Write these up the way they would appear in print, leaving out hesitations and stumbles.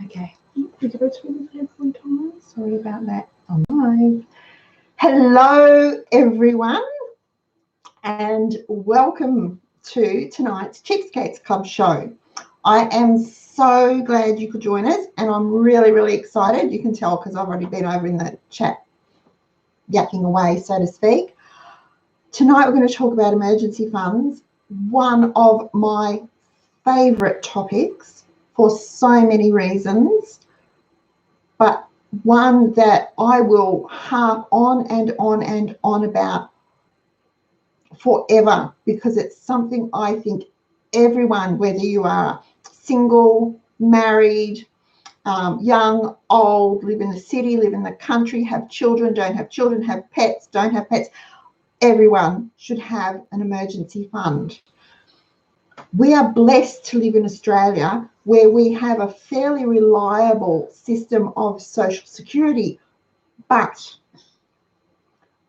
Okay, we go through this every time. Sorry about that. I'm live. Hello, everyone, and welcome to tonight's Cheapskates Club show. I am so glad you could join us, and I'm really, really excited. You can tell because I've already been over in the chat yakking away, so to speak. Tonight we're going to talk about emergency funds, one of my favourite topics for so many reasons, but one that I will harp on and on and on about forever, because it's something I think everyone, whether you are single, married, young, old, live in the city, live in the country, have children, don't have children, have pets, don't have pets, everyone should have an emergency fund. We are blessed to live in Australia where we have a fairly reliable system of social security, but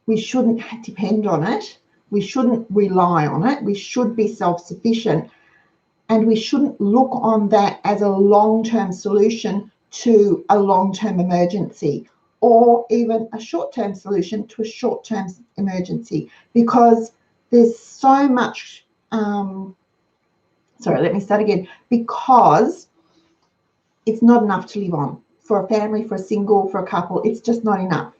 we shouldn't depend on it. We shouldn't rely on it. We should be self-sufficient, and we shouldn't look on that as a long-term solution to a long-term emergency, or even a short-term solution to a short-term emergency, because there's so much because it's not enough to live on. For a family, for a single, for a couple, it's just not enough.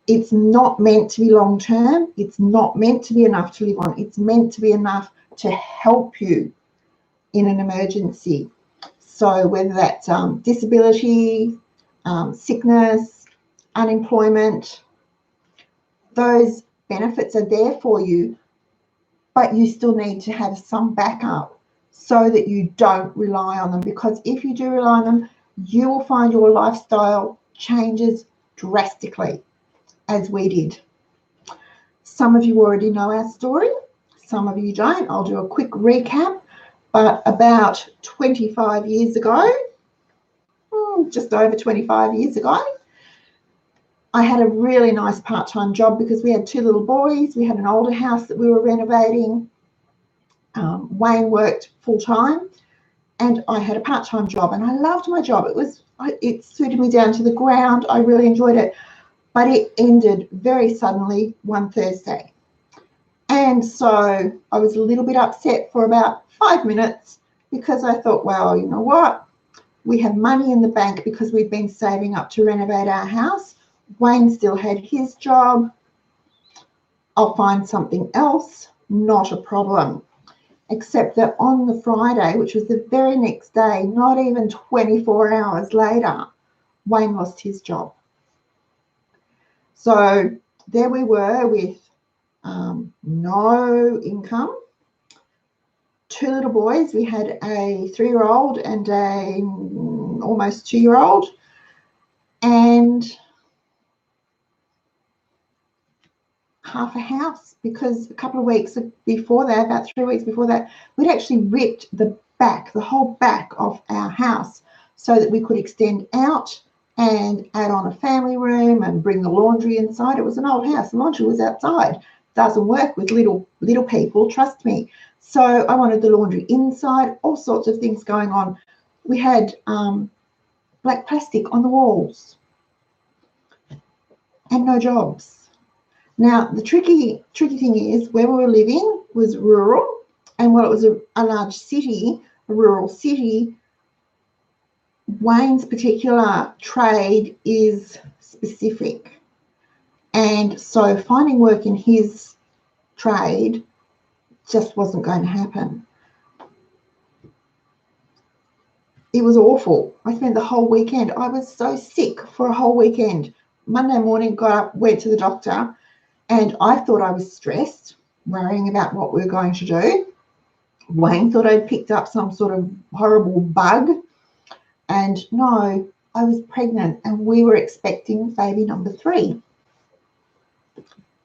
It's not meant to be long term. It's not meant to be enough to live on. It's meant to be enough to help you in an emergency. So whether that's disability, sickness, unemployment, those benefits are there for you, but you still need to have some backup so that you don't rely on them, because if you do rely on them, you will find your lifestyle changes drastically, as we did. Some of you already know our story, some of you don't. I'll do a quick recap. But about 25 years ago, just over 25 years ago, I had a really nice part-time job because we had two little boys. We had an older house that we were renovating. Wayne worked full-time, and I had a part-time job, and I loved my job. It suited me down to the ground. I really enjoyed it, but it ended very suddenly one Thursday. And so I was a little bit upset for about 5 minutes, because I thought, well, you know what? We have money in the bank because we've been saving up to renovate our house. Wayne still had his job. I'll find something else, not a problem. Except that on the Friday, which was the very next day, not even 24 hours later, Wayne lost his job. So there we were with no income, two little boys. We had a 3-year-old and a almost 2-year-old, and half a house, because a couple of weeks before that, about 3 weeks before that, we'd actually ripped the whole back of our house so that we could extend out and add on a family room and bring the laundry inside. It was an old house. The laundry was outside. Doesn't work with little people, trust me. So I wanted the laundry inside, all sorts of things going on. We had black plastic on the walls and no jobs. Now, the tricky thing is, where we were living was rural, and while it was a large city, a rural city, Wayne's particular trade is specific. And so finding work in his trade just wasn't going to happen. It was awful. I spent the whole weekend. I was so sick for a whole weekend. Monday morning, got up, went to the doctor, and I thought I was stressed, worrying about what we were going to do. Wayne thought I'd picked up some sort of horrible bug. And no, I was pregnant, and we were expecting baby number 3.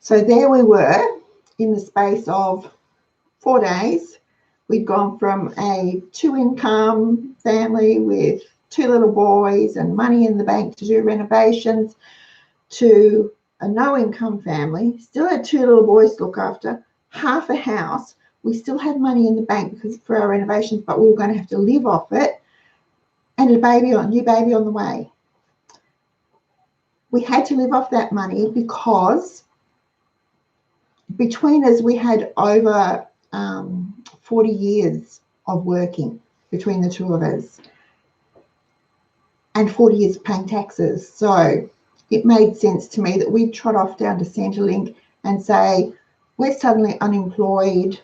So there we were in the space of 4 days. We'd gone from a 2-income family with 2 little boys and money in the bank to do renovations to a no-income family, still had 2 little boys to look after, half a house. We still had money in the bank because for our renovations, but we were going to have to live off it. And and new baby on the way. We had to live off that money because between us, we had over 40 years of working between the two of us and 40 years of paying taxes. So it made sense to me that we'd trot off down to Centrelink and say, we're suddenly unemployed,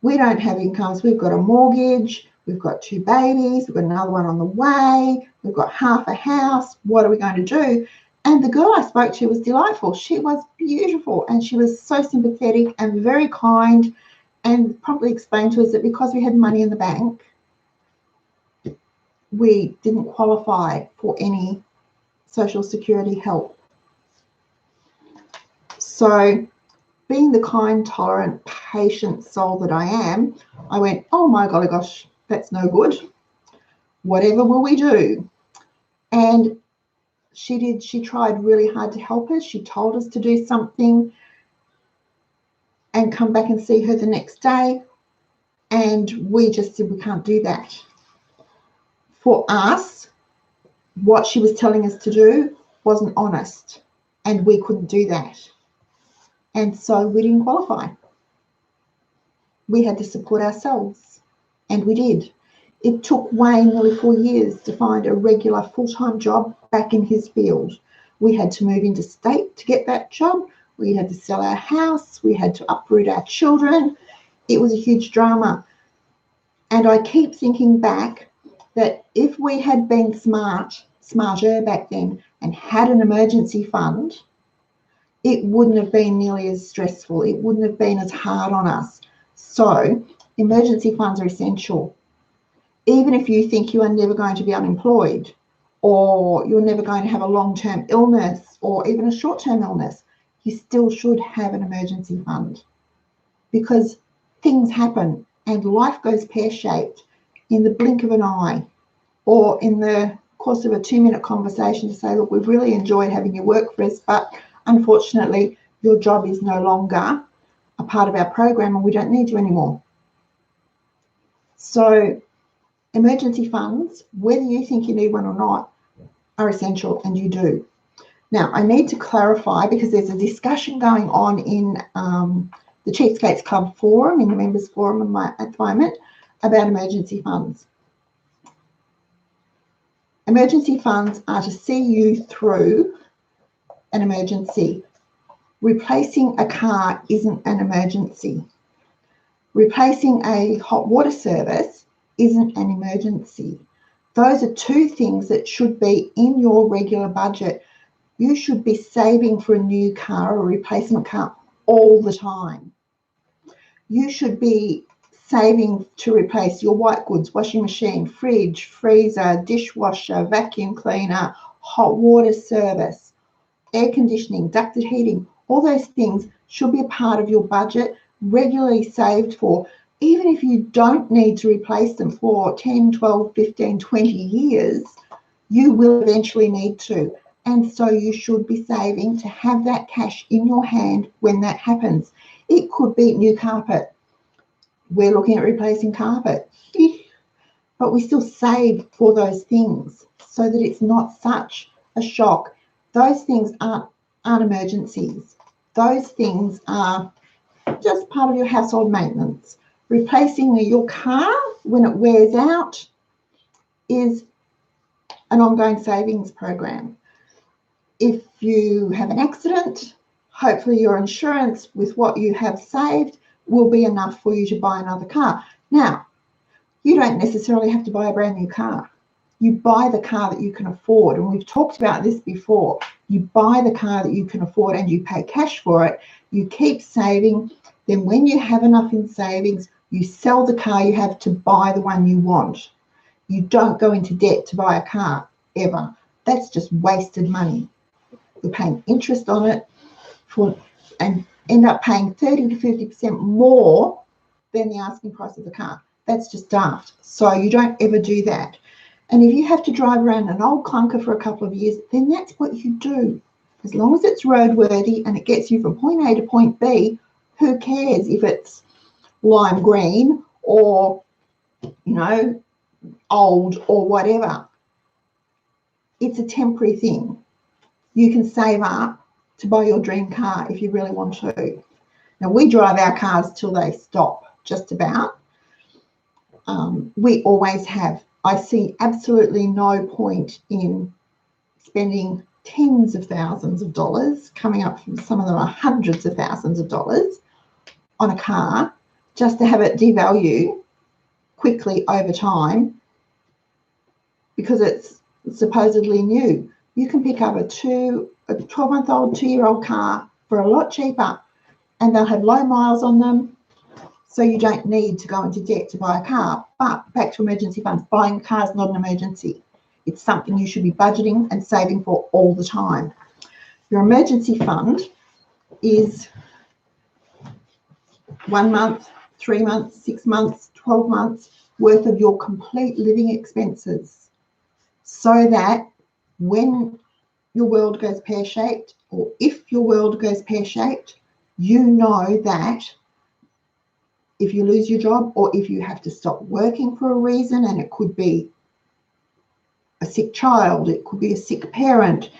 we don't have incomes, we've got a mortgage, we've got 2 babies, we've got another one on the way, we've got half a house, what are we going to do? And the girl I spoke to was delightful. She was beautiful and she was so sympathetic and very kind, and promptly explained to us that because we had money in the bank, we didn't qualify for any social security help. So being the kind, tolerant, patient soul that I am, I went, oh my golly gosh, that's no good. Whatever will we do? And she did. She tried really hard to help us. She told us to do something and come back and see her the next day. And we just said, we can't do that. For us, what she was telling us to do wasn't honest, and we couldn't do that. And so we didn't qualify. We had to support ourselves, and we did. It took Wayne nearly 4 years to find a regular full-time job back in his field. We had to move interstate to get that job. We had to sell our house. We had to uproot our children. It was a huge drama. And I keep thinking back that if we had been smarter back then and had an emergency fund, it wouldn't have been nearly as stressful. It wouldn't have been as hard on us. So emergency funds are essential. Even if you think you are never going to be unemployed, or you're never going to have a long-term illness or even a short-term illness, you still should have an emergency fund, because things happen and life goes pear-shaped in the blink of an eye, or in the course of a 2-minute conversation to say, look, we've really enjoyed having you work for us, but unfortunately your job is no longer a part of our program and we don't need you anymore. So emergency funds, whether you think you need one or not, are essential, and you do. Now, I need to clarify, because there's a discussion going on in the Cheapskates Club forum, in the members forum at the moment, about emergency funds. Emergency funds are to see you through an emergency. Replacing a car isn't an emergency. Replacing a hot water service isn't an emergency. Those are 2 things that should be in your regular budget. You should be saving for a new car or a replacement car all the time. You should be saving to replace your white goods, washing machine, fridge, freezer, dishwasher, vacuum cleaner, hot water service, air conditioning, ducted heating. All those things should be a part of your budget, regularly saved for. Even if you don't need to replace them for 10, 12, 15, 20 years, you will eventually need to. And so you should be saving to have that cash in your hand when that happens. It could be new carpet. We're looking at replacing carpet, but we still save for those things so that it's not such a shock. Those things aren't emergencies. Those things are just part of your household maintenance. Replacing your car when it wears out is an ongoing savings program. If you have an accident, hopefully your insurance with what you have saved will be enough for you to buy another car. Now, you don't necessarily have to buy a brand new car. You buy the car that you can afford, and we've talked about this before. You buy the car that you can afford and you pay cash for it. You keep saving. Then when you have enough in savings, you sell the car you have to buy the one you want. You don't go into debt to buy a car, ever. That's just wasted money. You're paying interest on it and end up paying 30 to 50% more than the asking price of the car. That's just daft. So you don't ever do that. And if you have to drive around an old clunker for a couple of years, then that's what you do. As long as it's roadworthy and it gets you from point A to point B, who cares if it's lime green or, old or whatever? It's a temporary thing. You can save up to buy your dream car if you really want to. Now, we drive our cars till they stop, just about. We always have. I see absolutely no point in spending tens of thousands of dollars, coming up from some of them are hundreds of thousands of dollars, on a car just to have it devalue quickly over time because it's supposedly new. You can pick up a 12-month-old, 2-year-old car for a lot cheaper, and they'll have low miles on them, so you don't need to go into debt to buy a car. But back to emergency funds, buying a car is not an emergency. It's something you should be budgeting and saving for all the time. Your emergency fund is 1 month, 3 months, 6 months, 12 months worth of your complete living expenses, so that when your world goes pear-shaped, or if your world goes pear-shaped, you know that if you lose your job or if you have to stop working for a reason, and it could be a sick child, it could be a sick parent,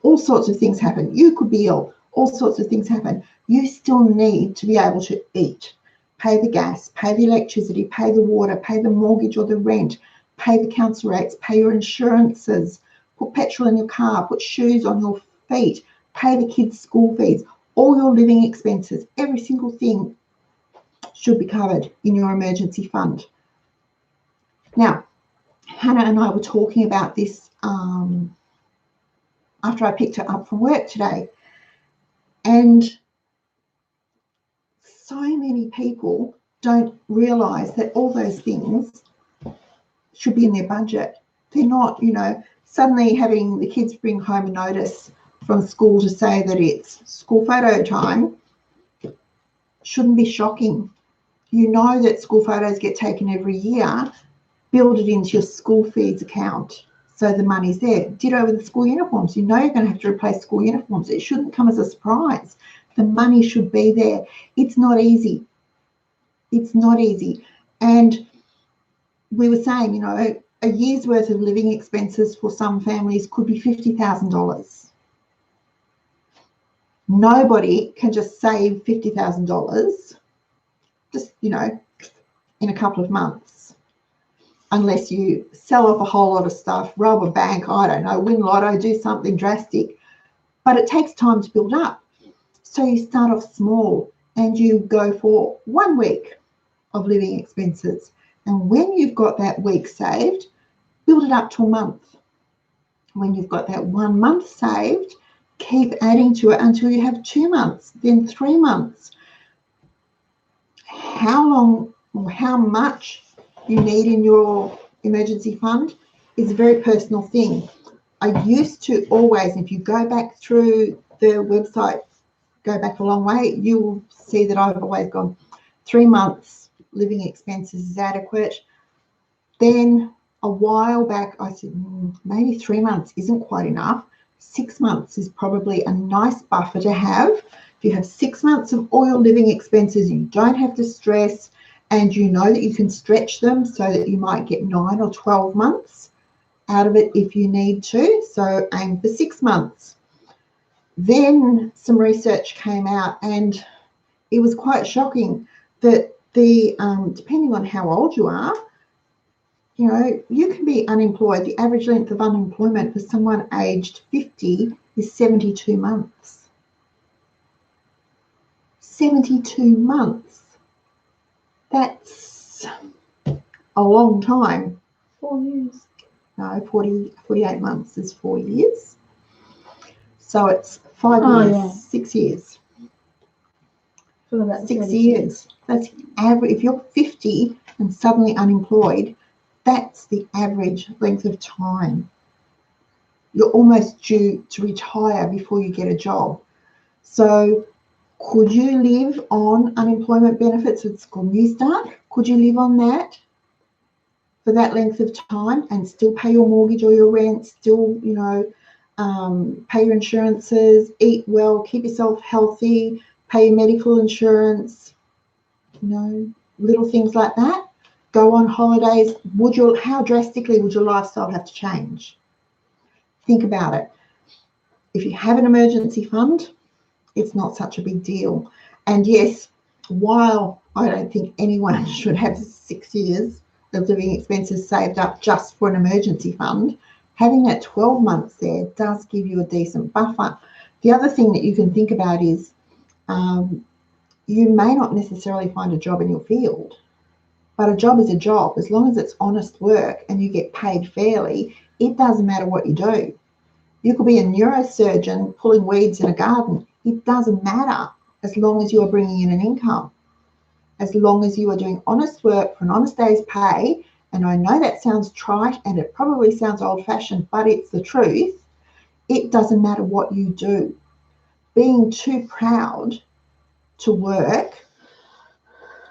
all sorts of things happen. You could be ill, all sorts of things happen. You still need to be able to eat, pay the gas, pay the electricity, pay the water, pay the mortgage or the rent, pay the council rates, pay your insurances, put petrol in your car, put shoes on your feet, pay the kids' school fees, all your living expenses, every single thing should be covered in your emergency fund. Now, Hannah and I were talking about this after I picked her up from work today, and so many people don't realise that all those things should be in their budget. They're not, suddenly having the kids bring home a notice from school to say that it's school photo time shouldn't be shocking. You know that school photos get taken every year. Build it into your school fees account so the money's there. Ditto with the school uniforms. You know you're going to have to replace school uniforms. It shouldn't come as a surprise. The money should be there. It's not easy. It's not easy. And we were saying, a year's worth of living expenses for some families could be $50,000. Nobody can just save $50,000 just, in a couple of months, unless you sell off a whole lot of stuff, rob a bank, I don't know, win lotto, do something drastic. But it takes time to build up. So you start off small and you go for 1 week of living expenses. And when you've got that week saved, build it up to a month. When you've got that 1 month saved, keep adding to it until you have 2 months, then 3 months. How long or how much you need in your emergency fund is a very personal thing. I used to always, if you go back through the website, go back a long way, you will see that I've always gone 3 months living expenses is adequate. Then a while back I said maybe 3 months isn't quite enough. 6 months is probably a nice buffer to have. If you have 6 months of all your living expenses, you don't have to stress, and you know that you can stretch them so that you might get 9 or 12 months out of it if you need to. So aim for 6 months. Then some research came out, and it was quite shocking that depending on how old you are, you can be unemployed. The average length of unemployment for someone aged 50 is 72 months. 72 months. That's a long time. 4 years. No, 48 months is 4 years. So it's 5 years, yeah. 6 years. 6 years. That's average. If you're 50 and suddenly unemployed, that's the average length of time. You're almost due to retire before you get a job. So could you live on unemployment benefits at School New Start? Could you live on that for that length of time and still pay your mortgage or your rent, still, pay your insurances, eat well, keep yourself healthy, pay your medical insurance, little things like that? Go on holidays. How drastically would your lifestyle have to change? think about it. If you have an emergency fund, it's not such a big deal. And yes, while I don't think anyone should have 6 years of living expenses saved up just for an emergency fund, having that 12 months there does give you a decent buffer. The other thing that you can think about is you may not necessarily find a job in your field, but a job is a job. As long as it's honest work and you get paid fairly, it doesn't matter what you do. You could be a neurosurgeon pulling weeds in a garden. It doesn't matter as long as you are bringing in an income. As long as you are doing honest work for an honest day's pay, and I know that sounds trite and it probably sounds old-fashioned, but it's the truth, it doesn't matter what you do. Being too proud to work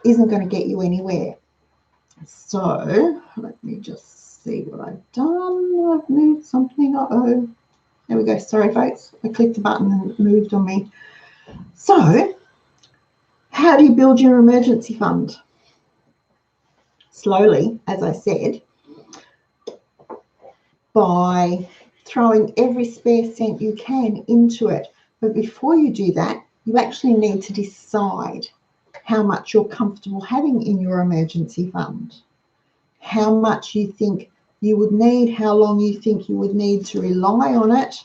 isn't going to get you anywhere. So let me just see what I've done. I've moved something. Uh-oh. There we go. Sorry, folks. I clicked the button and it moved on me. So how do you build your emergency fund? Slowly, as I said, by throwing every spare cent you can into it. But before you do that, you actually need to decide how much you're comfortable having in your emergency fund, how much you think you would need, how long you think you would need to rely on it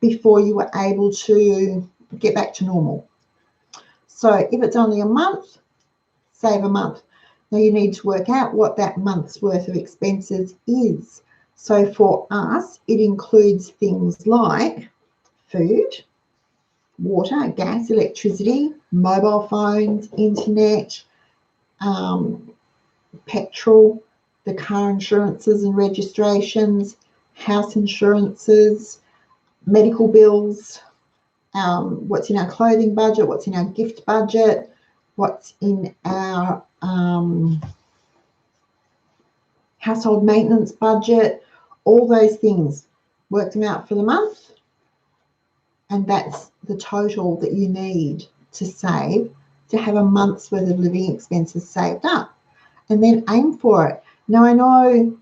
before you were able to get back to normal. So if it's only a month, save a month. Now you need to work out what that month's worth of expenses is. So for us, it includes things like food, water, gas, electricity, mobile phones, internet, petrol, the car insurances and registrations, house insurances, medical bills, what's in our clothing budget, what's in our gift budget, what's in our household maintenance budget, all those things. Work them out for the month, and that's the total that you need to save to have a month's worth of living expenses saved up, and then aim for it. Now I know,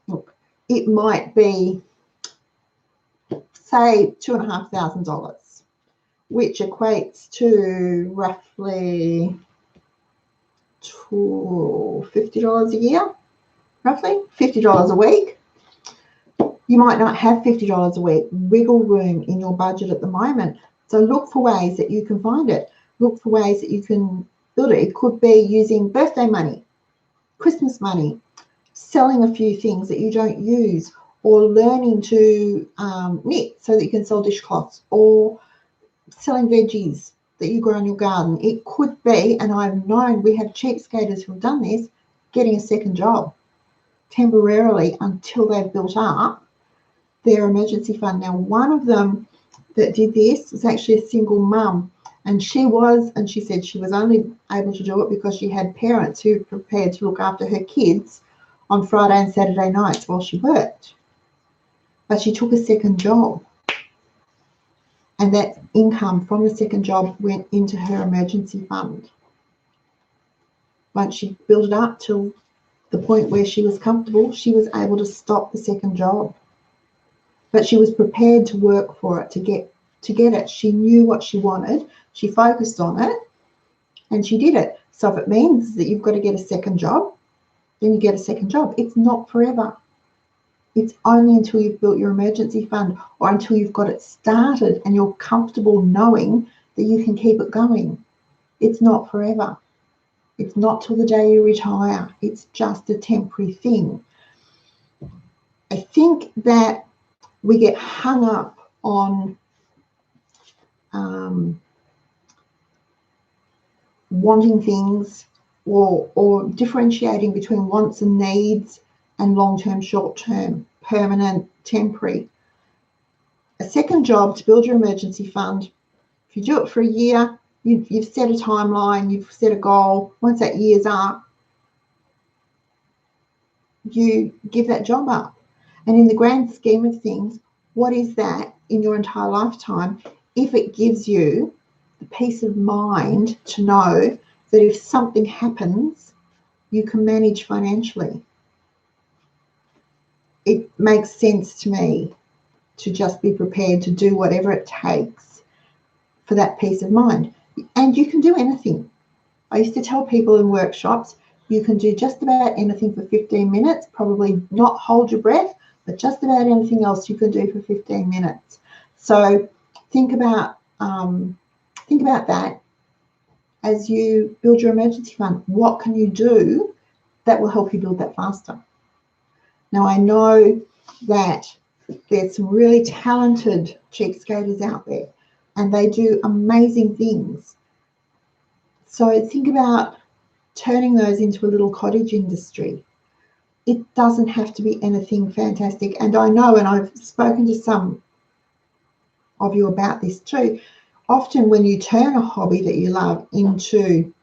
look, it might be, say, $2,500, which equates to roughly $50 a year, roughly $50 a week. You might not have $50 a week wiggle room in your budget at the moment. So look for ways that you can find it. Look for ways that you can build it. It could be using birthday money, Christmas money, selling a few things that you don't use, or learning to knit so that you can sell dishcloths, or selling veggies that you grow in your garden. It could be, and I've known we have cheapskaters who have done this, getting a second job temporarily until they've built up their emergency fund. Now, one of them that did this was actually a single mum, and she said she was only able to do it because she had parents who were prepared to look after her kids on Friday and Saturday nights while she worked. But she took a second job, and that income from the second job went into her emergency fund. Once she built it up till the point where she was comfortable, she was able to stop the second job. But she was prepared to work for it, to get it. She knew what she wanted, she focused on it, and she did it. So if it means that you've got to get a second job, then you get a second job. It's not forever. It's only until you've built your emergency fund, or until you've got it started and you're comfortable knowing that you can keep it going. It's not forever. It's not till the day you retire. It's just a temporary thing. I think that we get hung up on wanting things, or differentiating between wants and needs, and long-term, short-term, permanent, temporary. A second job to build your emergency fund, if you do it for a year, you've set a timeline, you've set a goal. Once that year's up, you give that job up. And in the grand scheme of things, what is that in your entire lifetime if it gives you the peace of mind to know that if something happens, you can manage financially? it makes sense to me to just be prepared to do whatever it takes for that peace of mind. And you can do anything. I used to tell people in workshops, you can do just about anything for 15 minutes, probably not hold your breath, but just about anything else you can do for 15 minutes. So think about that as you build your emergency fund. What can you do that will help you build that faster? Now, I know that there's some really talented cheapskaters out there, and they do amazing things. So think about turning those into a little cottage industry. It doesn't have to be anything fantastic. And I know, and I've spoken to some of you about this too, often when you turn a hobby that you love into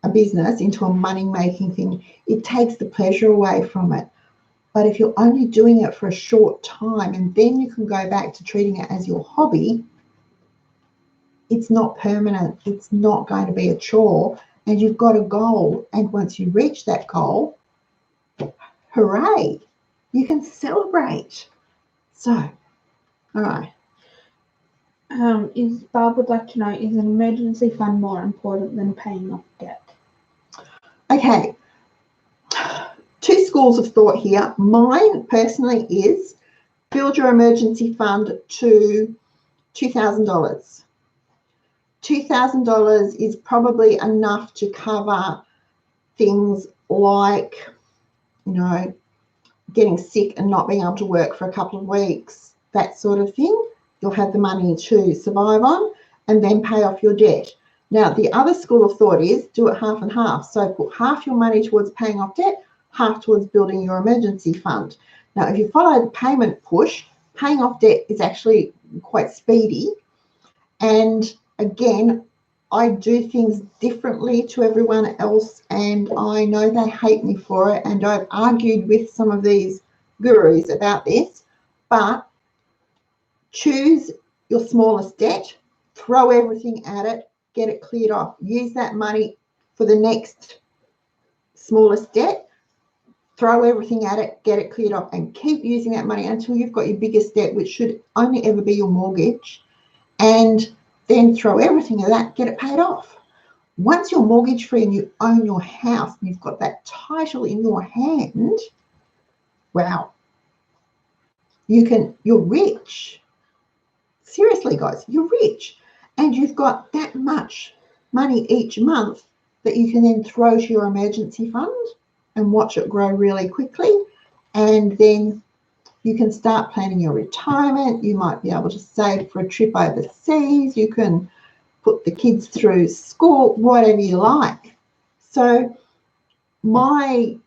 a business, into a money-making thing, it takes the pleasure away from it. But if you're only doing it for a short time and then you can go back to treating it as your hobby, it's not permanent. It's not going to be a chore, and you've got a goal. And once you reach that goal, hooray, you can celebrate. So, all right. Barb would like to know, is an emergency fund more important than paying off debt? Okay. Two schools of thought here. Mine personally is build your emergency fund to $2,000. $2,000 is probably enough to cover things like, getting sick and not being able to work for a couple of weeks, that sort of thing. You'll have the money to survive on and then pay off your debt. Now, the other school of thought is do it half and half. So put half your money towards paying off debt, half towards building your emergency fund. Now, if you follow the payment push, paying off debt is actually quite speedy. And again, I do things differently to everyone else, and I know they hate me for it, and I've argued with some of these gurus about this, but choose your smallest debt, throw everything at it, get it cleared off. Use that money for the next smallest debt, throw everything at it, get it cleared off, and keep using that money until you've got your biggest debt, which should only ever be your mortgage, and then throw everything at that, get it paid off. Once you're mortgage free and you own your house and you've got that title in your hand, wow, you're rich. Seriously, guys, you're rich. And you've got that much money each month that you can then throw to your emergency fund and watch it grow really quickly. And then you can start planning your retirement. You might be able to save for a trip overseas. You can put the kids through school, whatever you like. So my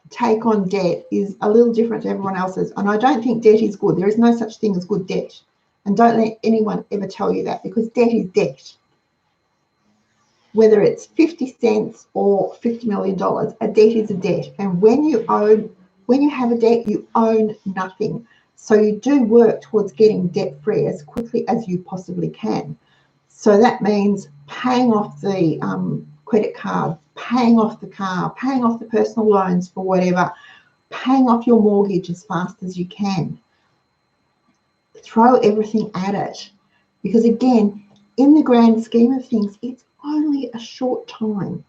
take on debt is a little different to everyone else's. And I don't think debt is good. There is no such thing as good debt. And don't let anyone ever tell you that, because debt is debt. Whether it's 50 cents or $50 million, a debt is a debt. And when you have a debt, you own nothing. So you do work towards getting debt-free as quickly as you possibly can. So that means paying off the credit card, paying off the car, paying off the personal loans for whatever, paying off your mortgage as fast as you can. Throw everything at it. Because again, in the grand scheme of things, it's only a short time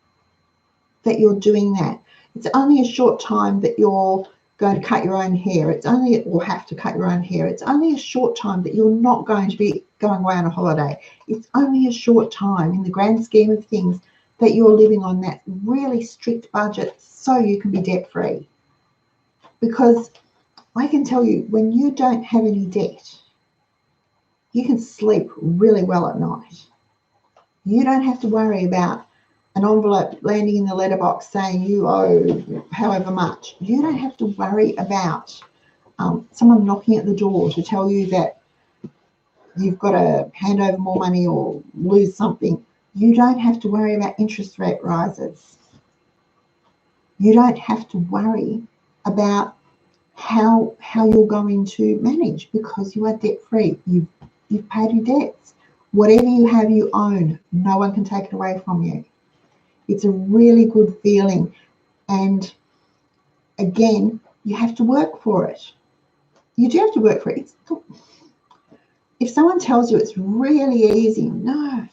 that you're doing that. It's only a short time that you're going to cut your own hair. Or have to cut your own hair. It's only a short time that you're not going to be going away on a holiday. It's only a short time in the grand scheme of things that you're living on that really strict budget so you can be debt free. Because I can tell you, when you don't have any debt, you can sleep really well at night. You don't have to worry about an envelope landing in the letterbox saying you owe however much. You don't have to worry about someone knocking at the door to tell you that you've got to hand over more money or lose something. You don't have to worry about interest rate rises. You don't have to worry about how you're going to manage, because you are debt free. You've paid your debts. Whatever you have, you own. No one can take it away from you. It's a really good feeling. And again, you have to work work for it. You do have to work for it. If someone tells you it's really easy, no,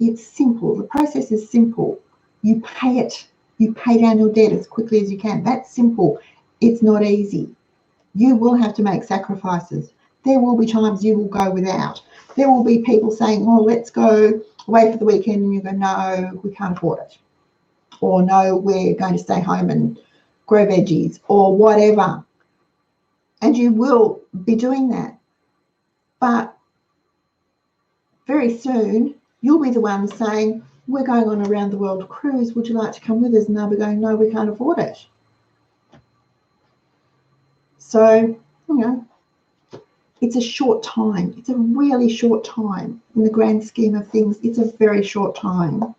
it's simple. The process is simple. You pay it. You pay down your debt as quickly as you can. That's simple. It's not easy. You will have to make sacrifices. There will be times you will go without. There will be people saying, oh, let's go away for the weekend, and you go, no, we can't afford it. Or no, we're going to stay home and grow veggies or whatever. And you will be doing that. But very soon, you'll be the one saying, we're going on a round the world cruise. Would you like to come with us? And they'll be going, no, we can't afford it. So, it's a short time. It's a really short time. In the grand scheme of things, it's a very short time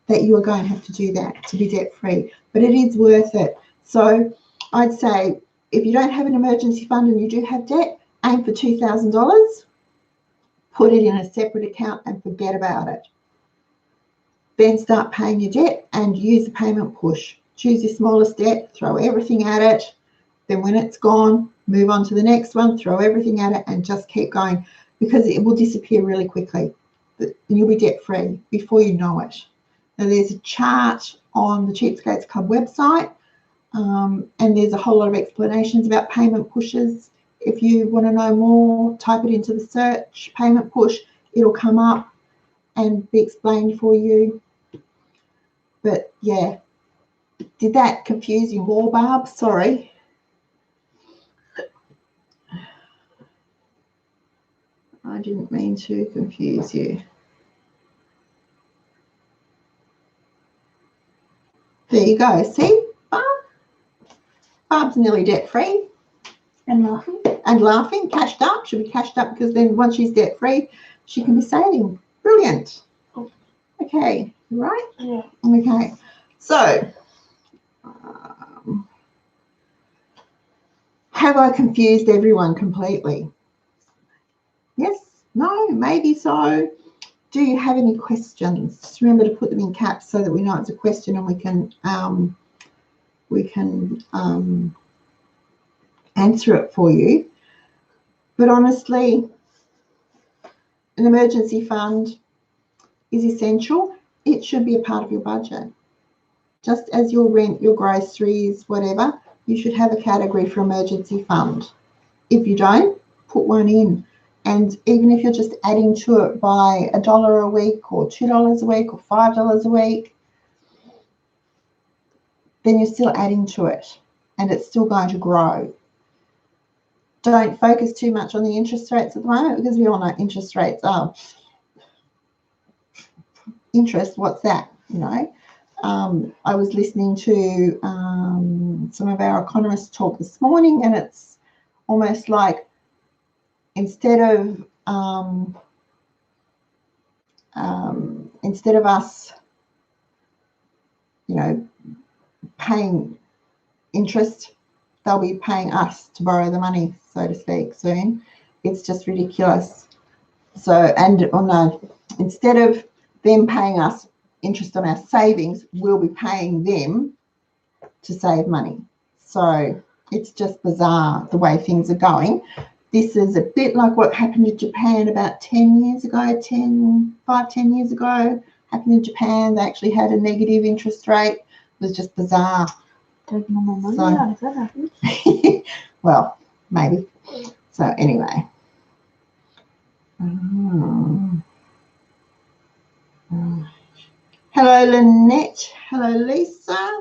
that you are going to have to do that to be debt-free. But it is worth it. So I'd say if you don't have an emergency fund and you do have debt, aim for $2,000. Put it in a separate account and forget about it. Then start paying your debt and use the payment push. Choose your smallest debt, throw everything at it. Then when it's gone, move on to the next one, throw everything at it, and just keep going, because it will disappear really quickly. And you'll be debt-free before you know it. Now, there's a chart on the Cheapskates Club website, and there's a whole lot of explanations about payment pushes. If you want to know more, type it into the search, payment push. It'll come up and be explained for you. But yeah, did that confuse you more, Barb? Sorry. I didn't mean to confuse you. There you go. See, Barb's nearly debt-free. And laughing. And laughing, cashed up. She'll be cashed up because then once she's debt-free, she can be saving. Brilliant. Okay, right? Yeah. Okay. So, have I confused everyone completely? Yes? No? Maybe so? Do you have any questions? Just remember to put them in caps so that we know it's a question and we can answer it for you. But honestly, an emergency fund is essential. It should be a part of your budget. Just as your rent, your groceries, whatever, you should have a category for emergency fund. If you don't, put one in. And even if you're just adding to it by $1 a week or $2 a week or $5 a week, then you're still adding to it and it's still going to grow. Don't focus too much on the interest rates at the moment, because we all know interest rates are interest. What's that? I was listening to some of our economists talk this morning, and it's almost like instead of us, paying interest, they'll be paying us to borrow the money, so to speak, soon. It's just ridiculous. So, instead of them paying us interest on our savings, we'll be paying them to save money. So it's just bizarre the way things are going. This is a bit like what happened in Japan about 10 years ago, 10 years ago. Happened in Japan. They actually had a negative interest rate. It was just bizarre. Taking all my money out if that happens. Well, maybe. So anyway. Hello, Lynette. Hello, Lisa.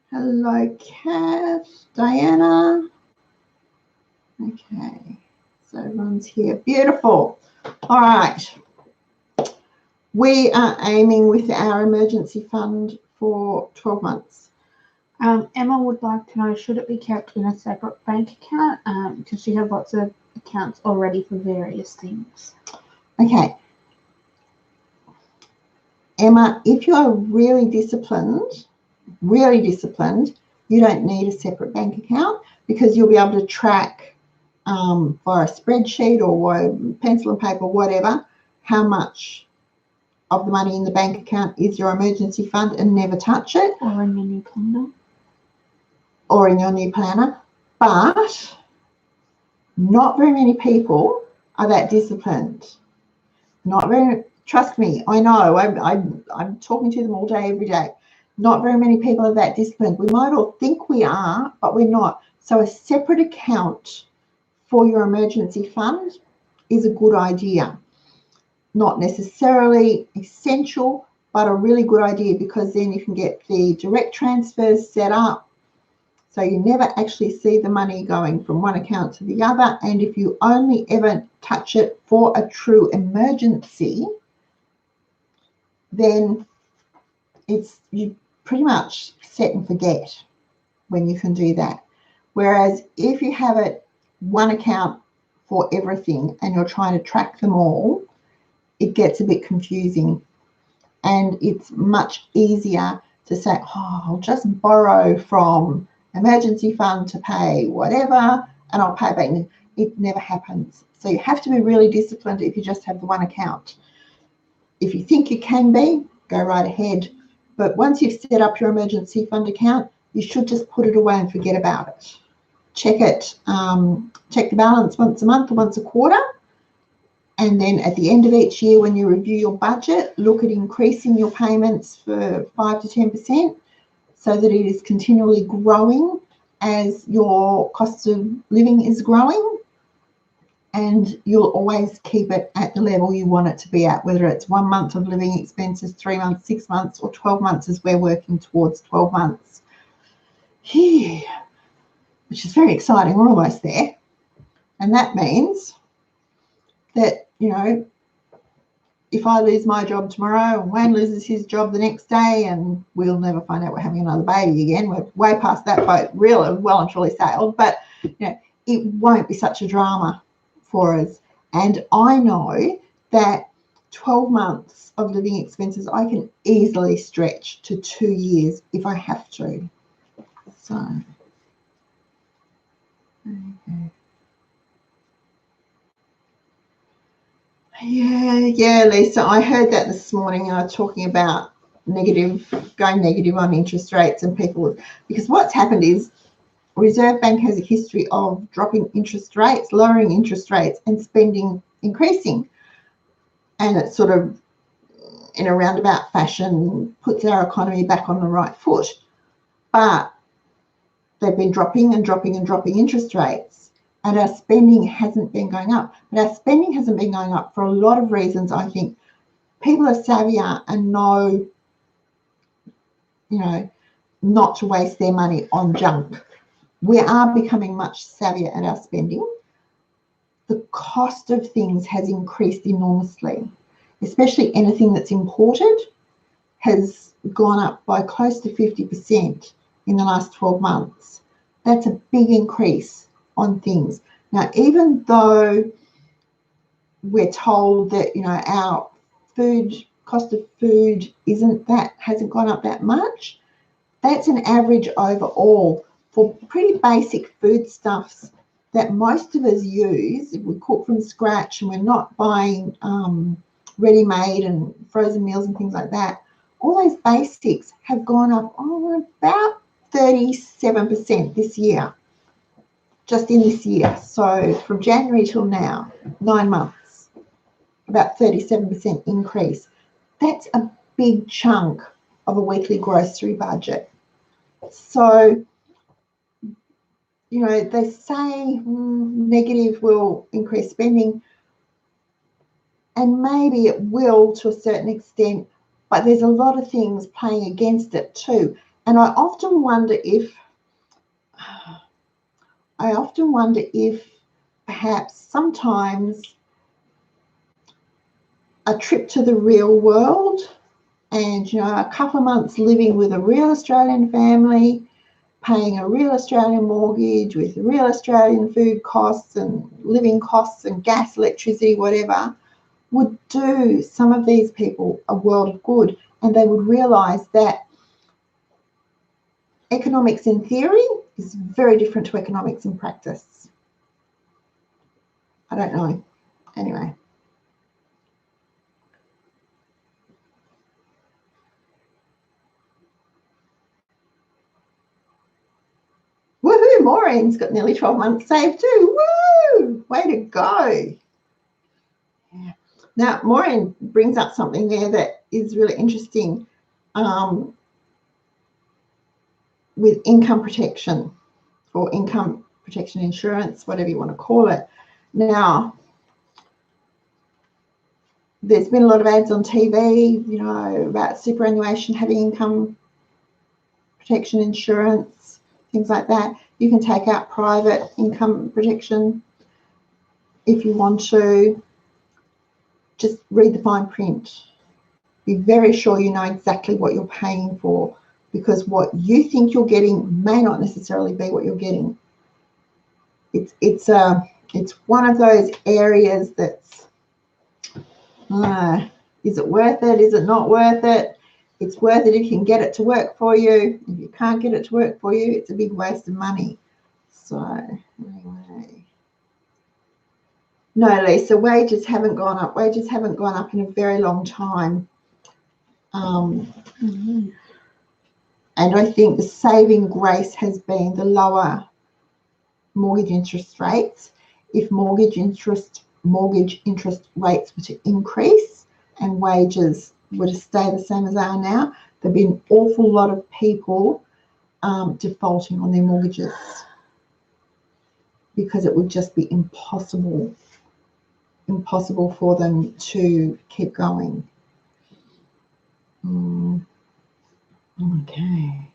Hello, Kat. Diana. Okay. So everyone's here. Beautiful. All right. We are aiming with our emergency fund for 12 months. Emma would like to know, should it be kept in a separate bank account? Because she has lots of accounts already for various things. Okay. Emma, if you are really disciplined, you don't need a separate bank account, because you'll be able to track via a spreadsheet or pencil and paper, whatever, how much of the money in the bank account is your emergency fund and never touch it. Or in your new planner. Or in your new planner. But not very many people are that disciplined. Not very, trust me, I know, I'm talking to them all day, every day. Not very many people are that disciplined. We might all think we are, but we're not. So a separate account for your emergency fund is a good idea. Not necessarily essential, but a really good idea, because then you can get the direct transfers set up so you never actually see the money going from one account to the other. And if you only ever touch it for a true emergency, then it's you pretty much set and forget when you can do that. Whereas if you have it one account for everything and you're trying to track them all, it gets a bit confusing, and it's much easier to say, oh, I'll just borrow from emergency fund to pay whatever and I'll pay back. It never happens. So you have to be really disciplined if you just have the one account. If you think you can be, go right ahead. But once you've set up your emergency fund account, you should just put it away and forget about it. Check it, check the balance once a month or once a quarter. And then at the end of each year, when you review your budget, look at increasing your payments for 5 to 10% so that it is continually growing as your cost of living is growing. And you'll always keep it at the level you want it to be at, whether it's 1 month of living expenses, 3 months, 6 months, or 12 months, as we're working towards 12 months. Yeah, which is very exciting. We're almost there. And that means that, you know, if I lose my job tomorrow and Wayne loses his job the next day, and we'll never find out we're having another baby again, we're way past that boat, really well and truly sailed, but you know, it won't be such a drama for us. And I know that 12 months of living expenses I can easily stretch to 2 years if I have to. So okay. Yeah, Lisa, I heard that this morning. Talking about going negative on interest rates, and people, because what's happened is Reserve Bank has a history of dropping interest rates, lowering interest rates, and spending increasing. And it's sort of, in a roundabout fashion, puts our economy back on the right foot. But they've been dropping and dropping and dropping interest rates, and our spending hasn't been going up. But our spending hasn't been going up for a lot of reasons. I think people are savvier and know, you know, not to waste their money on junk. We are becoming much savvier at our spending. The cost of things has increased enormously, especially anything that's imported has gone up by close to 50% in the last 12 months. That's a big increase on things. Now, even though we're told that, you know, our cost of food hasn't gone up that much, that's an average overall for pretty basic foodstuffs that most of us use. If we cook from scratch and we're not buying ready-made and frozen meals and things like that, all those basics have gone up about 37% this year, just in this year. So from January till now, 9 months, about 37% increase. That's a big chunk of a weekly grocery budget. So, you know, they say negative will increase spending, and maybe it will to a certain extent, but there's a lot of things playing against it too. And I often wonder if perhaps sometimes a trip to the real world and, you know, a couple of months living with a real Australian family, paying a real Australian mortgage with real Australian food costs and living costs and gas, electricity, whatever, would do some of these people a world of good. And they would realise that economics in theory is very different to economics in practice. I don't know. Anyway. Woohoo! Maureen's got nearly 12 months saved too. Woo! Way to go. Yeah. Now, Maureen brings up something there that is really interesting with income protection or income protection insurance, whatever you want to call it. Now, there's been a lot of ads on TV, you know, about superannuation having income protection insurance, things like that. You can take out private income protection if you want to. Just read the fine print. Be very sure you know exactly what you're paying for, because what you think you're getting may not necessarily be what you're getting. It's one of those areas that's, is it worth it? Is it not worth it? It's worth it if you can get it to work for you. If you can't get it to work for you, it's a big waste of money. So anyway. No, Lisa, wages haven't gone up. Wages haven't gone up in a very long time. And I think the saving grace has been the lower mortgage interest rates. If mortgage interest rates were to increase and wages were to stay the same as they are now, there'd be an awful lot of people defaulting on their mortgages, because it would just be impossible for them to keep going. Okay.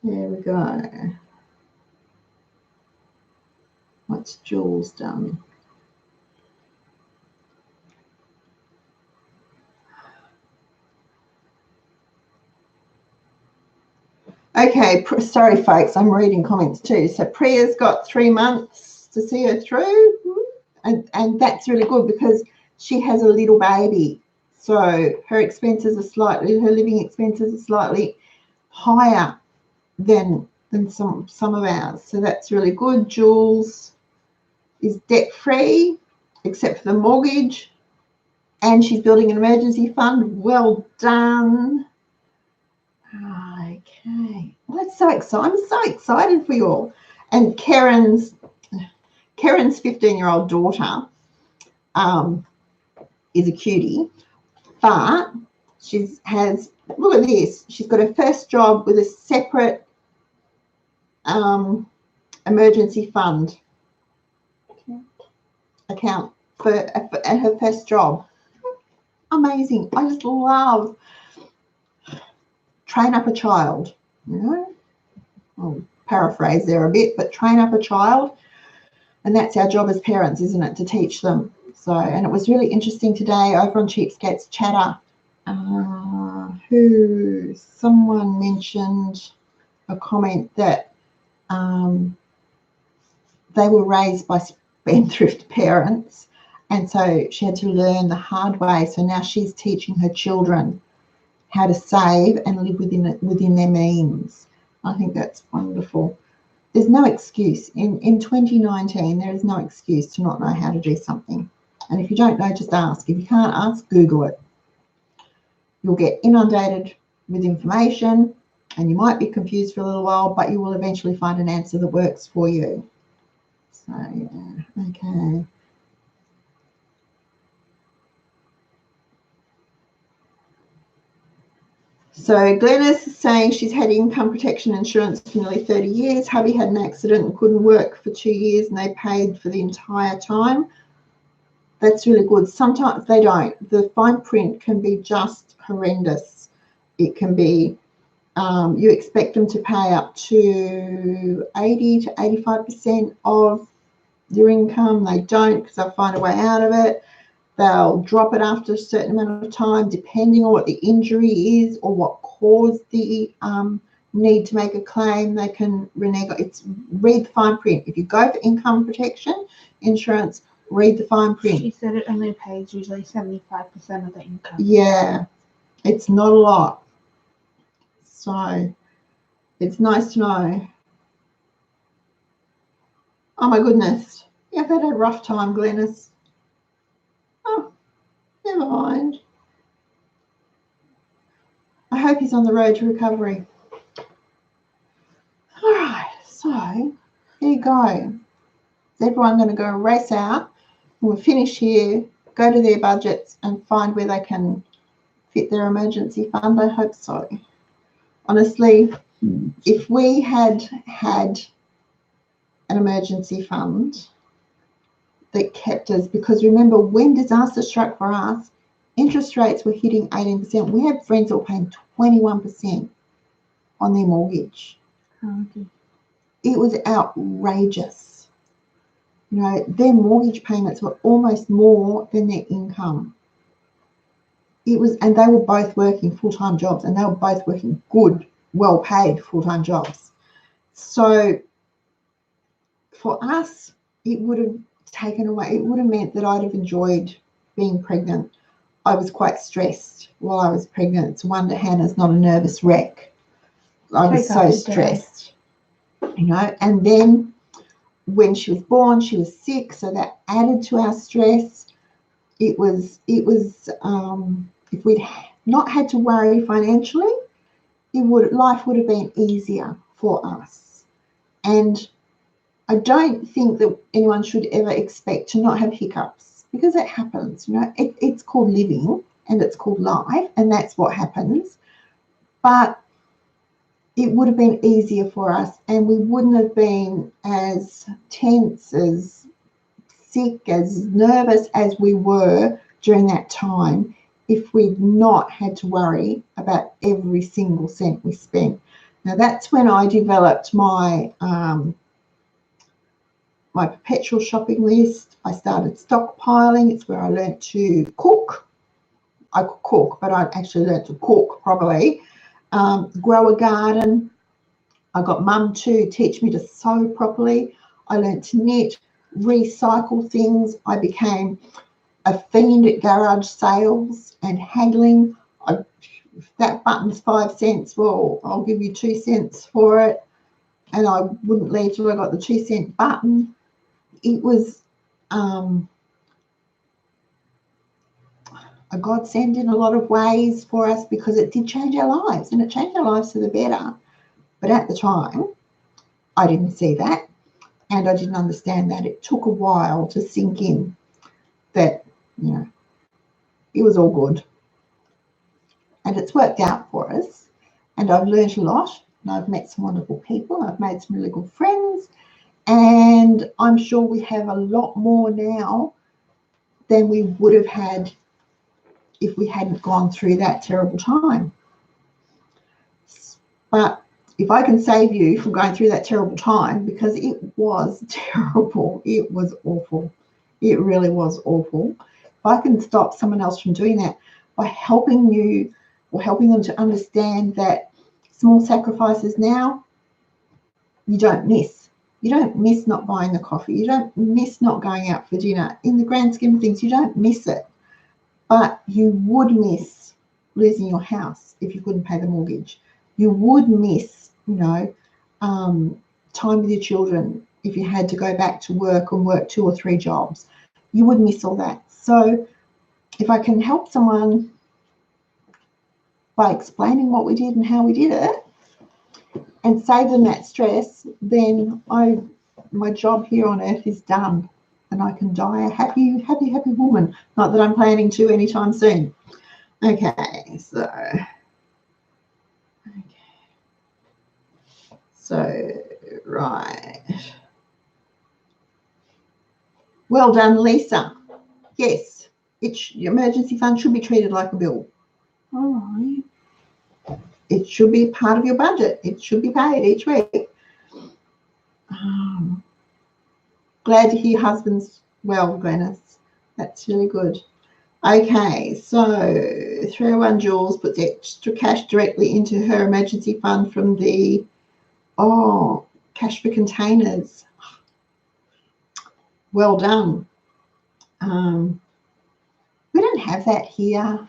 There we go. What's Jules done? Okay, sorry folks, I'm reading comments too. So Priya's got 3 months to see her through, and that's really good because she has a little baby. So her expenses are slightly, her living expenses are slightly higher than some of ours. So that's really good. Jules is debt free except for the mortgage, and she's building an emergency fund. Well done. Okay, well, that's so exciting. I'm so excited for you all. And Karen's 15-year-old daughter is a cutie, but has, look at this, she's got her first job with a separate emergency fund account for her first job. Amazing. I just love train up a child, you know. I'll paraphrase there a bit, but train up a child, and that's our job as parents, isn't it, to teach them. So, and it was really interesting today over on Cheapskates Chatter, someone mentioned a comment that they were raised by spendthrift parents, and so she had to learn the hard way. So now she's teaching her children how to save and live within their means. I think that's wonderful. There's no excuse. In 2019, there is no excuse to not know how to do something. And if you don't know, just ask. If you can't ask, Google it. You'll get inundated with information, and you might be confused for a little while, but you will eventually find an answer that works for you. So, yeah, okay. So Glennis is saying she's had income protection insurance for nearly 30 years. Hubby had an accident and couldn't work for 2 years, and they paid for the entire time. That's really good. Sometimes they don't. The fine print can be just horrendous. It can be, you expect them to pay up to 80 to 85% of your income. They don't, because they'll find a way out of it. They'll drop it after a certain amount of time, depending on what the injury is or what caused the need to make a claim. They can renege. Read the fine print. If you go for income protection insurance, read the fine print. She said it only pays usually 75% of the income. Yeah, it's not a lot. So it's nice to know. Oh my goodness. Yeah, I've had a rough time, Glennis. Oh, never mind. I hope he's on the road to recovery. All So here you go. Is everyone going to go race out? We'll finish here, go to their budgets and find where they can fit their emergency fund. I hope so. Honestly, if we had had an emergency fund that kept us, because remember, when disaster struck for us, interest rates were hitting 18%. We had friends that were paying 21% on their mortgage. Okay. It was outrageous. You know, their mortgage payments were almost more than their income. It was, and they were both working full-time jobs, and they were both working good, well-paid full-time jobs. So for us, it would have taken away, it would have meant that I'd have enjoyed being pregnant. I was quite stressed while I was pregnant. It's a wonder Hannah's not a nervous wreck. I was so stressed, you know, and then when she was born, she was sick, so that added to our stress. It was if we'd not had to worry financially, life would have been easier for us. And I don't think that anyone should ever expect to not have hiccups, because it happens. You know, it's called living and it's called life, and that's what happens. But it would have been easier for us, and we wouldn't have been as tense, as sick, as nervous as we were during that time if we'd not had to worry about every single cent we spent. Now that's when I developed my my perpetual shopping list. I started stockpiling. It's where I learned to cook. I could cook, but I actually learned to cook properly. Grow a garden. I got mum to teach me to sew properly. I learned to knit, recycle things. I became a fiend at garage sales and haggling. If that button's 5 cents, well, I'll give you 2 cents for it. And I wouldn't leave till I got the 2-cent button. It was a godsend in a lot of ways for us, because it did change our lives, and it changed our lives for the better. But at the time, I didn't see that, and I didn't understand that. It took a while to sink in that, you know, it was all good. And it's worked out for us. And I've learned a lot, and I've met some wonderful people. I've made some really good friends. And I'm sure we have a lot more now than we would have had if we hadn't gone through that terrible time. But if I can save you from going through that terrible time, because it was terrible, it was awful. It really was awful. If I can stop someone else from doing that by helping you or helping them to understand that small sacrifices now, you don't miss. You don't miss not buying the coffee. You don't miss not going out for dinner. In the grand scheme of things, you don't miss it. But you would miss losing your house if you couldn't pay the mortgage. You would miss, you know, time with your children if you had to go back to work and work 2 or 3 jobs. You would miss all that. So if I can help someone by explaining what we did and how we did it and save them that stress, then my job here on earth is done, and I can die a happy, happy, happy woman. Not that I'm planning to anytime soon. Okay, so right. Well done, Lisa. Yes, your emergency fund should be treated like a bill. All right. It should be part of your budget. It should be paid each week. Glad to hear husband's well, Glenys. That's really good. Okay, so 301 Jules puts extra cash directly into her emergency fund from the cash for containers. Well done. We don't have that here.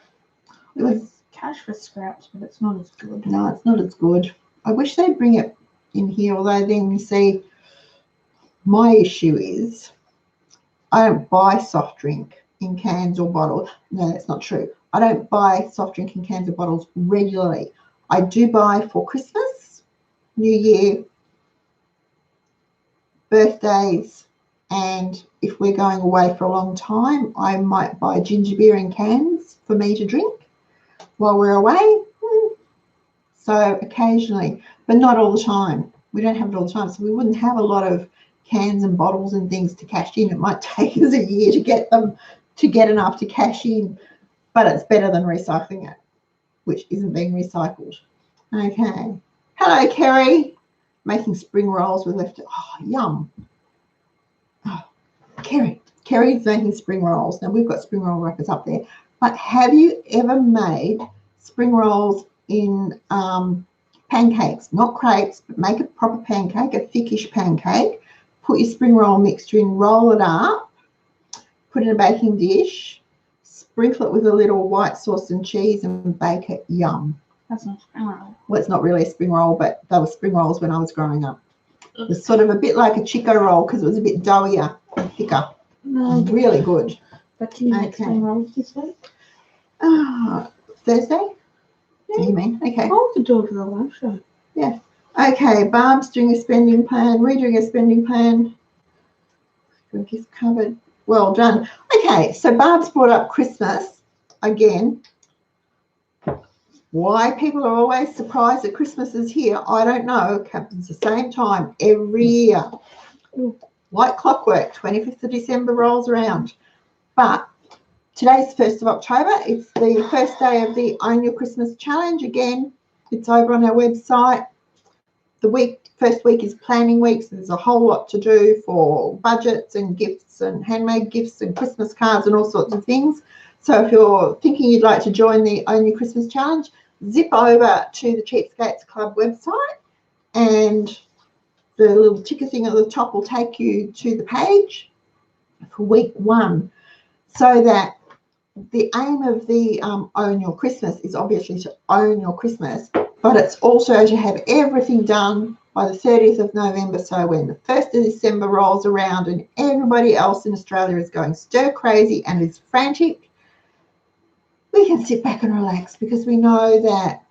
It was cash for scraps, but it's not as good. No, it's not as good. I wish they'd bring it in here, although then you see, my issue is I don't buy soft drink in cans or bottles. No, that's not true. I don't buy soft drink in cans or bottles regularly. I do buy for Christmas, New Year, birthdays, and if we're going away for a long time, I might buy ginger beer in cans for me to drink while we're away. So occasionally, but not all the time. We don't have it all the time, so we wouldn't have a lot of cans and bottles and things to cash in. It might take us a year to get them, to get enough to cash in, but it's better than recycling it, which isn't being recycled. Okay. Hello, Kerry. Making spring rolls with left. Oh, yum. Oh, Kerry's making spring rolls. Now, we've got spring roll wrappers up there, but have you ever made spring rolls in pancakes? Not crepes, but make a proper pancake, a thickish pancake. Put your spring roll mixture in, roll it up, put it in a baking dish, sprinkle it with a little white sauce and cheese, and bake it. Yum. That's not spring roll. Well, it's not really a spring roll, but they were spring rolls when I was growing up. It was sort of a bit like a Chico roll because it was a bit doughier and thicker. No. Really good. But can you make spring rolls this week? Thursday? Yeah. You mean? Okay. I could do it for the lunch show. Yeah. Okay, Barb's doing a spending plan, redoing a spending plan. Gift covered. Well done. Okay, so Barb's brought up Christmas again. Why people are always surprised that Christmas is here, I don't know. It happens the same time every year. Like clockwork, 25th of December rolls around. But today's 1st of October. It's the first day of the Own Your Christmas Challenge. Again, it's over on our website. The first week is planning week, so there's a whole lot to do for budgets and gifts and handmade gifts and Christmas cards and all sorts of things. So if you're thinking you'd like to join the Own Your Christmas Challenge, zip over to the Cheapskates Club website, and the little ticker thing at the top will take you to the page for week 1. So that the aim of the Own Your Christmas is obviously to own your Christmas, but it's also to have everything done by the 30th of November. So when the 1st of December rolls around and everybody else in Australia is going stir crazy and is frantic, we can sit back and relax because we know that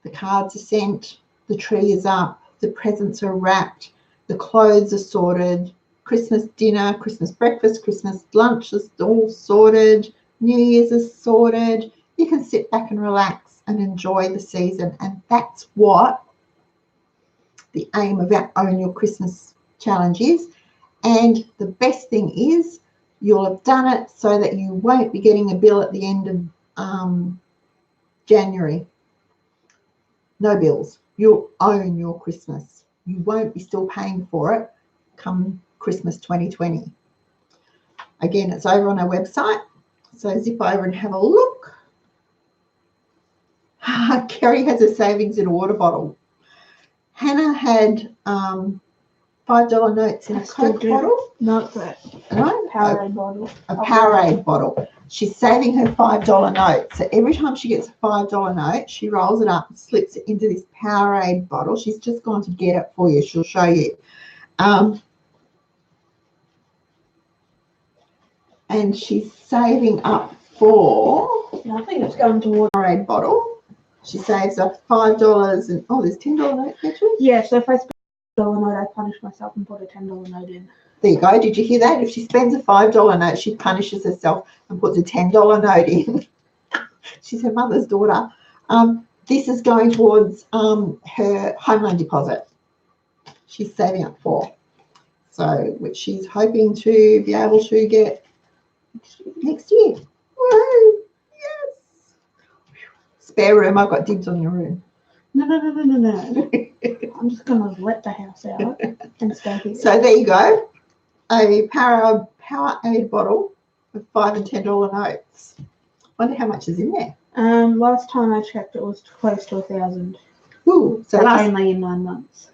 the cards are sent, the tree is up, the presents are wrapped, the clothes are sorted, Christmas dinner, Christmas breakfast, Christmas lunch is all sorted, New Year's is sorted. You can sit back and relax and enjoy the season, and that's what the aim of our Own Your Christmas Challenge is. And the best thing is you'll have done it so that you won't be getting a bill at the end of January. No bills. You'll own your Christmas. You won't be still paying for it come Christmas 2020. Again, it's over on our website, so zip over and have a look. Kerry has her savings in a water bottle. Hannah had $5 notes in a Coke bottle. Not that. No? Powerade bottle. A Powerade bottle. She's saving her $5 note. So every time she gets a $5 note, she rolls it up and slips it into this Powerade bottle. She's just gone to get it for you. She'll show you. And she's saving up for, I think it's going towards a Powerade bottle. She saves up $5 and, oh, there's $10 note, actually. Yeah, so if I spend a $1 note, I punish myself and put a $10 note in. There you go. Did you hear that? If she spends a $5 note, she punishes herself and puts a $10 note in. She's her mother's daughter. This is going towards her home loan deposit. She's saving up for. So, which she's hoping to be able to get next year. Woo! Yes. Spare room. I've got dibs on your room. No. I'm just going to let the house out and stay here. So there you go. A Powerade bottle with $5 and $10 notes. Wonder how much is in there. Last time I checked, it was close to 1,000. Ooh, so that's last only in 9 months.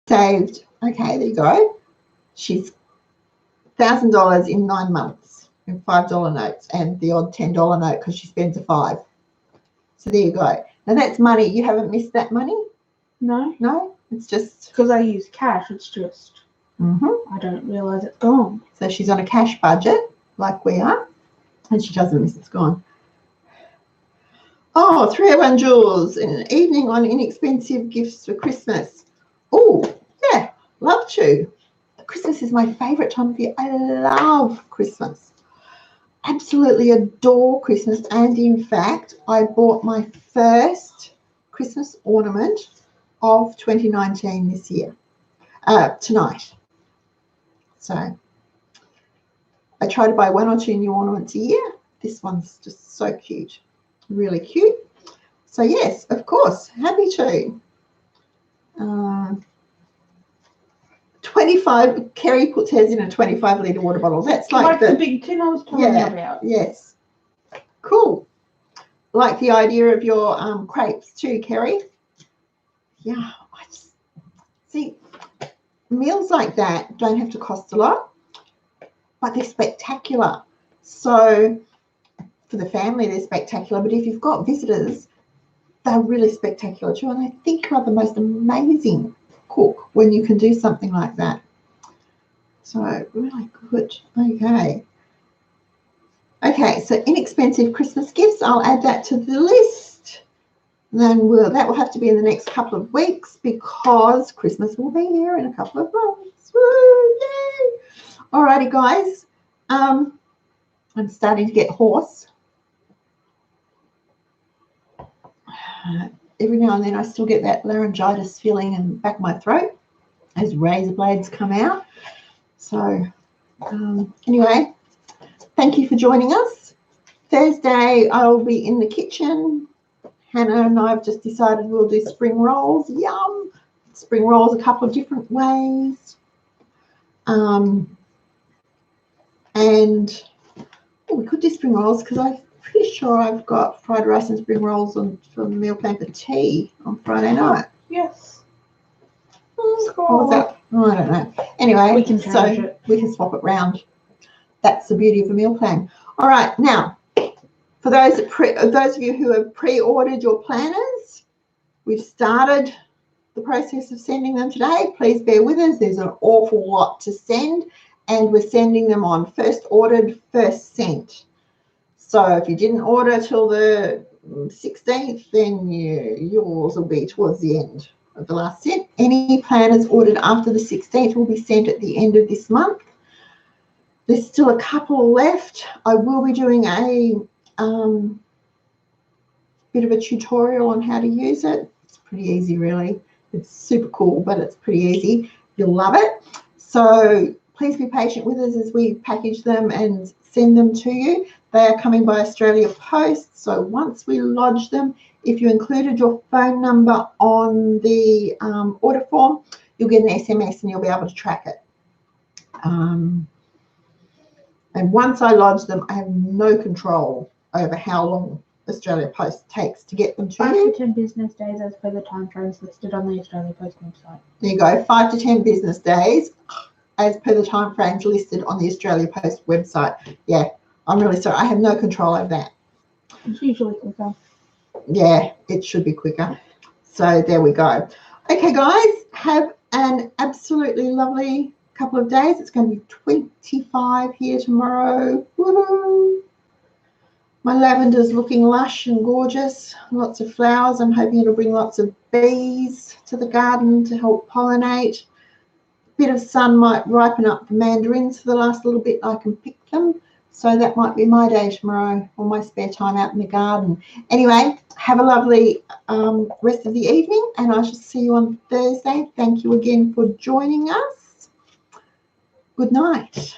Saved. Okay, there you go. She's $1,000 in 9 months in $5 notes and the odd $10 note because she spends a $5. So there you go. Now that's money. You haven't missed that money? No. No? It's just because I use cash. It's just I don't realise it's gone. So she's on a cash budget like we are, and she doesn't miss it's gone. Oh, 301 Jewels, an evening on inexpensive gifts for Christmas. Oh, yeah, love to. Christmas is my favourite time of year. I love Christmas. Absolutely adore Christmas. And in fact, I bought my first Christmas ornament of 2019 this year, tonight. So I try to buy 1 or 2 new ornaments a year. This one's just so cute, really cute. So yes, of course, happy to. 25, Kerry puts hers in a 25-litre water bottle. That's like the big tin I was telling you about. Yes. Cool. Like the idea of your crepes too, Kerry. Yeah, I just see meals like that don't have to cost a lot, but they're spectacular. So for the family, they're spectacular. But if you've got visitors, they're really spectacular too. And I think you are the most amazing cook when you can do something like that. So really good. Okay, so inexpensive Christmas gifts. I'll add that to the list. Then that will have to be in the next couple of weeks because Christmas will be here in a couple of months. Woo, yay! Alrighty, guys. I'm starting to get hoarse. Every now and then I still get that laryngitis feeling in the back of my throat as razor blades come out. So anyway, thank you for joining us. Thursday I'll be in the kitchen. Hannah and I have just decided we'll do spring rolls. Yum! Spring rolls a couple of different ways. And we could do spring rolls because I'm pretty sure I've got fried rice and spring rolls on for the meal plan for tea on Friday night. Yes. What was that? Oh, I don't know. Anyway, we can change it. We can swap it round. That's the beauty of the meal plan. All right, now for those of you who have pre-ordered your planners, we've started the process of sending them today. Please bear with us. There's an awful lot to send, and we're sending them on first ordered, first sent. So if you didn't order till the 16th, then yours will be towards the end of the last set. Any planners ordered after the 16th will be sent at the end of this month. There's still a couple left. I will be doing a bit of a tutorial on how to use it. It's pretty easy, really. It's super cool, but it's pretty easy. You'll love it. So please be patient with us as we package them and send them to you. They are coming by Australia Post. So once we lodge them, if you included your phone number on the order form, you'll get an SMS and you'll be able to track it. And once I lodge them, I have no control over how long Australia Post takes to get them to 5 you. to 10 business days as per the time frames listed on the Australia Post website. There you go, 5 to 10 business days as per the time frames listed on the Australia Post website. Yeah, I'm really sorry. I have no control over that. It's usually quicker. Yeah, it should be quicker. So there we go. Okay, guys, have an absolutely lovely couple of days. It's going to be 25 here tomorrow. Woohoo! My lavender's looking lush and gorgeous. Lots of flowers. I'm hoping it'll bring lots of bees to the garden to help pollinate. A bit of sun might ripen up the mandarins for the last little bit. I can pick them. So that might be my day tomorrow or my spare time out in the garden. Anyway, have a lovely rest of the evening, and I shall see you on Thursday. Thank you again for joining us. Good night.